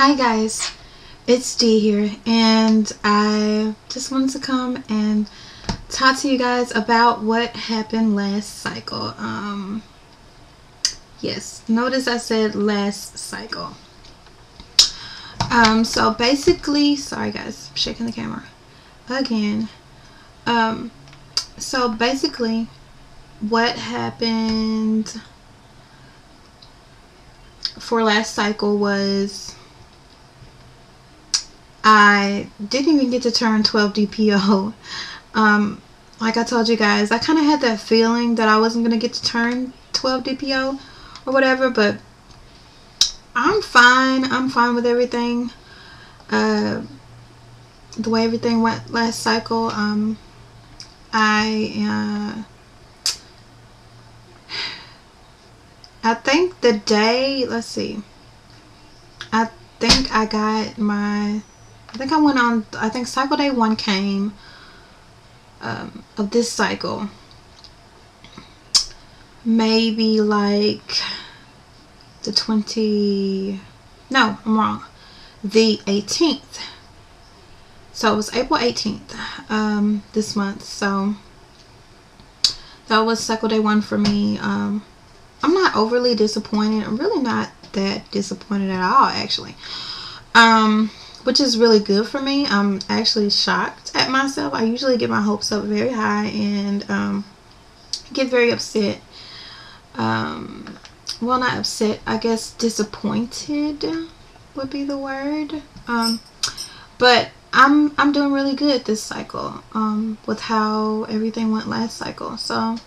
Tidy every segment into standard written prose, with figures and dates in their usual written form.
Hi guys, it's Dee here, and I just wanted to come and talk to you guys about what happened last cycle. Yes, notice I said last cycle. So basically, sorry guys, I'm shaking the camera again. So basically, what happened for last cycle was I didn't even get to turn 12 DPO. Like I told you guys, I kind of had that feeling that I wasn't going to get to turn 12 DPO or whatever, but I'm fine. I'm fine with everything. The way everything went last cycle. I think the day, let's see. I think I got my, I think I went on, I think cycle day 1 came of this cycle. Maybe like the 20, no, I'm wrong. The 18th. So it was April 18th this month. So that was cycle day 1 for me. I'm not overly disappointed. I'm really not that disappointed at all, actually. Which is really good for me. I'm actually shocked at myself. I usually get my hopes up very high and get very upset. Well, not upset, I guess disappointed would be the word. But I'm doing really good this cycle with how everything went last cycle. So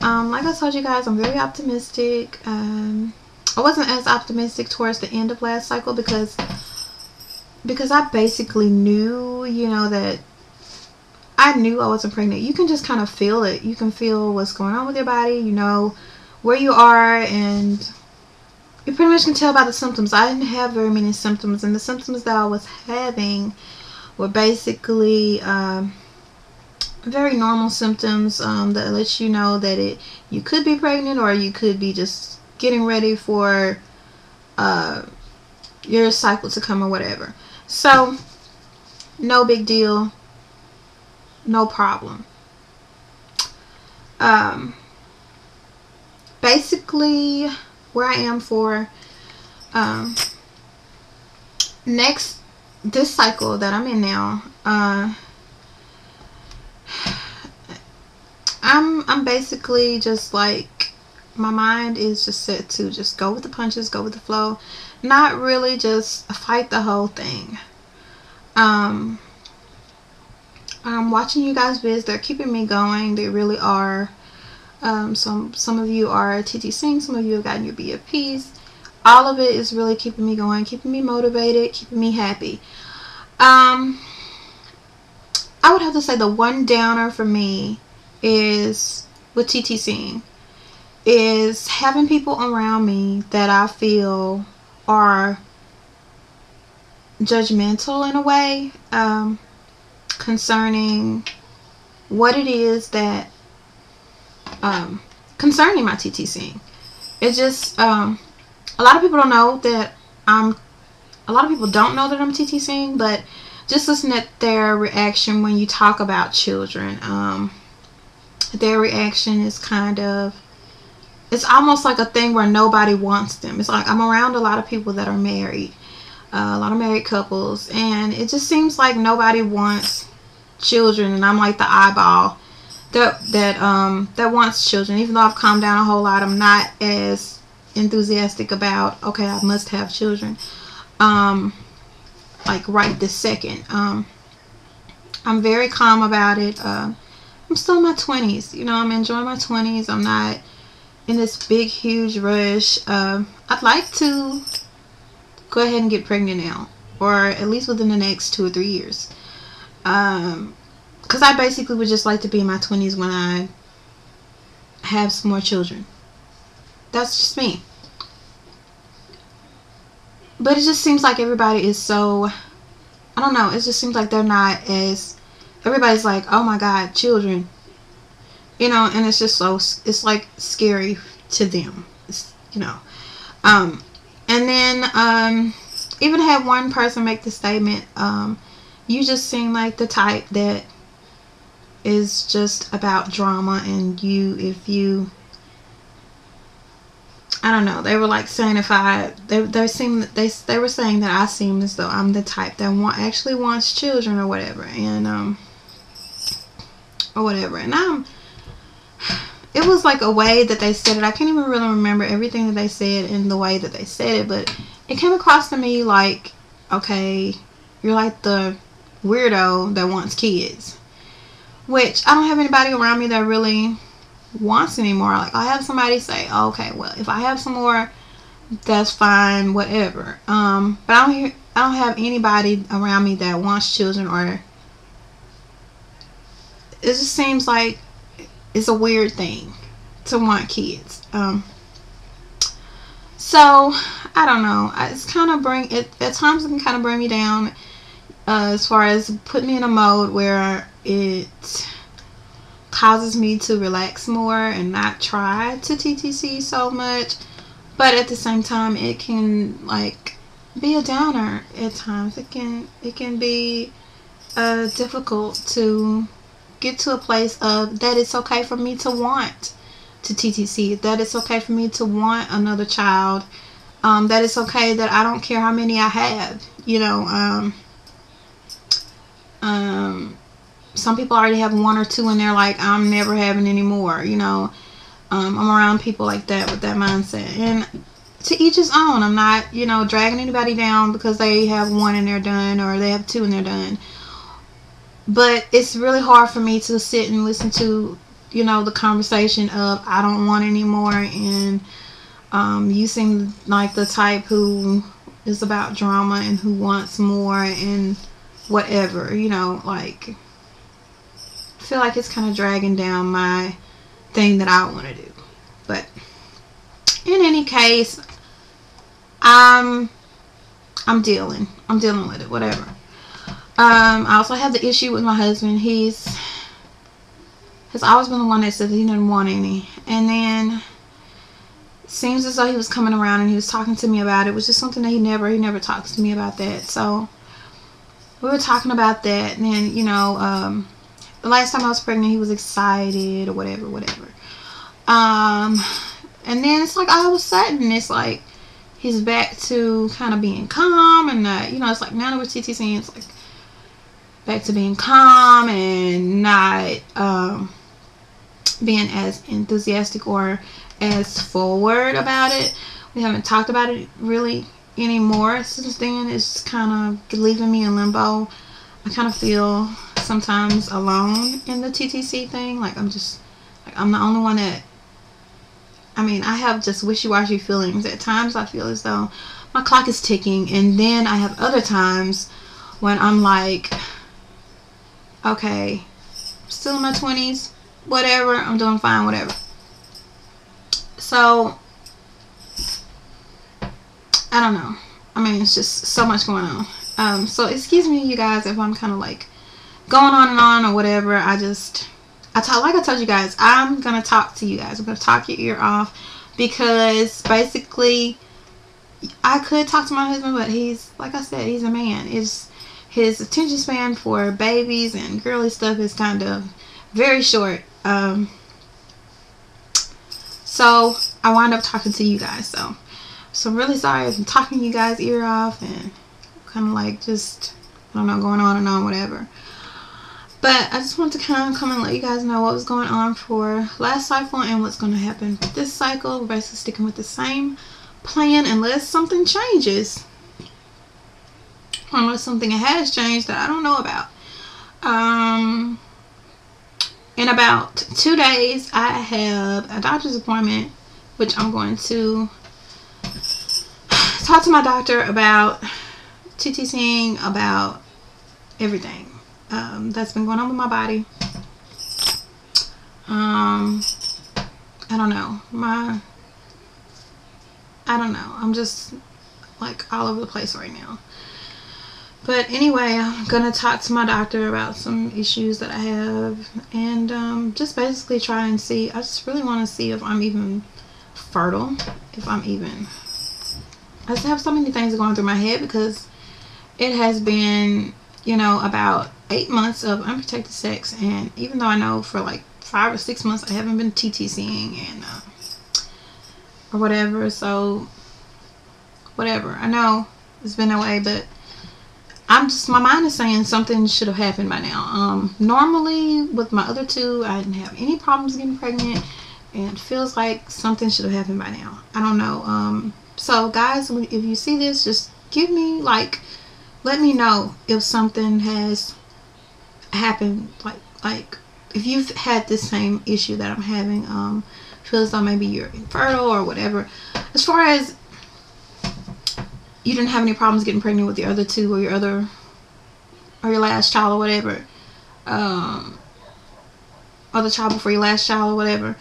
like I told you guys, I'm very optimistic. I wasn't as optimistic towards the end of last cycle because I basically knew, you know, that I knew I wasn't pregnant. You can just kind of feel it. You can feel what's going on with your body. You know where you are, and you pretty much can tell by the symptoms. I didn't have very many symptoms, and the symptoms that I was having were basically very normal symptoms that let you know that you could be pregnant, or you could be just getting ready for your cycle to come or whatever. So no big deal, no problem. Basically where I am for this cycle that I'm in now, I'm basically just like, my mind is just set to just go with the punches, go with the flow, not really just fight the whole thing. I'm watching you guys vids. They're keeping me going. They really are. Some of you are TTCing, some of you have gotten your BFPs. All of it is really keeping me going, keeping me motivated, keeping me happy. I would have to say the one downer for me is with TTCing is having people around me that I feel are judgmental in a way concerning what it is that concerning my TTCing. It's just a lot of people don't know that I'm TTCing, but just listen at their reaction when you talk about children. Their reaction is kind of, it's almost like a thing where nobody wants them. It's like I'm around a lot of people that are married, a lot of married couples, and it just seems like nobody wants children, and I'm like the eyeball that wants children. Even though I've calmed down a whole lot, I'm not as enthusiastic about, okay, I must have children like right this second. I'm very calm about it. I'm still in my 20s, you know. I'm enjoying my 20s. I'm not in this big huge rush. I'd like to go ahead and get pregnant now, or at least within the next 2 or 3 years, because I basically would just like to be in my 20s when I have some more children. That's just me. But it just seems like everybody is so, I don't know, it just seems like they're not as, everybody's like, oh my god, children, you know, and it's just so, it's like scary to them, it's, you know. And then even had one person make the statement, you just seem like the type that is just about drama, and if you, I don't know, they were like saying if they were saying that I seem as though I'm the type that actually wants children or whatever, and and it was like a way that they said it. I can't even really remember everything that they said in the way that they said it, but it came across to me like, okay, you're like the weirdo that wants kids, which I don't have anybody around me that really wants anymore. Like, I have somebody say, oh, okay, well, if I have some more, that's fine, whatever. But I don't have anybody around me that wants children, or it just seems like it's a weird thing to want kids. So I don't know. It's kind of at times it can kind of bring me down, as far as put me in a mode where it causes me to relax more and not try to TTC so much. But at the same time, it can like be a downer at times. It can be difficult to get to a place of that it's okay for me to want to TTC, that it's okay for me to want another child, that it's okay that I don't care how many I have, some people already have one or two and they're like, I'm never having any more, I'm around people like that with that mindset, and to each his own. I'm not, dragging anybody down because they have one and they're done, or they have two and they're done. But it's really hard for me to sit and listen to, the conversation of I don't want any more, and you seem like the type who is about drama and who wants more and whatever, like, I feel like it's kind of dragging down my thing that I want to do. But in any case, I'm dealing with it, whatever. I also have the issue with my husband. He's always been the one that said that he didn't want any, and then it seems as though he was coming around and he was talking to me about it, which is something that he never talks to me about that. So we were talking about that, and then the last time I was pregnant, he was excited or whatever. And then it's like all of a sudden it's like he's back to kind of being calm, and it's like now that we're TTC, it's like back to being calm and not being as enthusiastic or as forward about it. We haven't talked about it really anymore since then. It's kind of leaving me in limbo. I kind of feel sometimes alone in the TTC thing. Like, I'm the only one that, I have just wishy-washy feelings. At times I feel as though my clock is ticking, and then I have other times when I'm like, okay, still in my 20s, whatever, I'm doing fine, whatever. So I don't know. It's just so much going on. So excuse me, you guys, if I'm kind of like going on and on or whatever. Like I told you guys, I'm gonna talk to you guys. I'm gonna talk your ear off, because basically I could talk to my husband, but he's, like I said, he's a man. His attention span for babies and girly stuff is kind of very short. So I wound up talking to you guys. So I'm really sorry if I'm talking you guys ear off and kind of like just, I don't know, going on and on, whatever. But I just wanted to kind of come and let you guys know what was going on for last cycle and what's going to happen for this cycle. We're basically sticking with the same plan unless something changes. Unless something has changed that I don't know about. In about 2 days, I have a doctor's appointment, which I'm going to talk to my doctor about TTCing, about everything that's been going on with my body. I don't know. I'm just like all over the place right now. But anyway, I'm going to talk to my doctor about some issues that I have, and just basically try and see. I just really want to see if I'm even fertile, if I'm even I just have so many things going through my head because it has been, you know, about 8 months of unprotected sex, and even though I know for like 5 or 6 months I haven't been TTCing and or whatever, so whatever. I know it's been that way, but I'm just, my mind is saying something should have happened by now. Normally with my other two, I didn't have any problems getting pregnant, and it feels like something should have happened by now. I don't know. So guys, if you see this, just give me like, let me know if something has happened. Like if you've had the same issue that I'm having. Feel as though maybe you're infertile or whatever. As far as you didn't have any problems getting pregnant with your other two or your last child or whatever, or the child before your last child or whatever,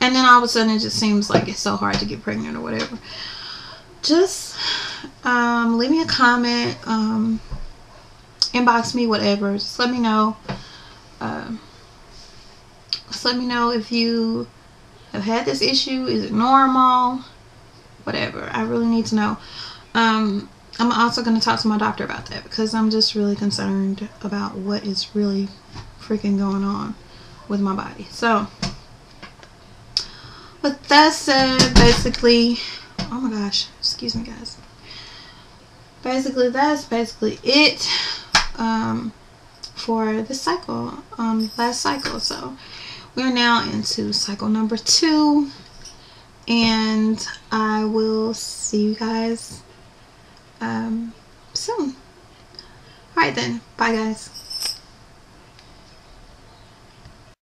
and then all of a sudden it just seems like it's so hard to get pregnant or whatever, just leave me a comment, inbox me, whatever. Just let me know. Just let me know if you have had this issue. Is it normal? Whatever. I really need to know. I'm also going to talk to my doctor about that because I'm just really concerned about what is really freaking going on with my body. So, with that said, basically, oh my gosh, excuse me guys. Basically, that's basically it for this cycle, last cycle. So, we're now into cycle number 2, and I will see you guys soon. Alright then, bye guys.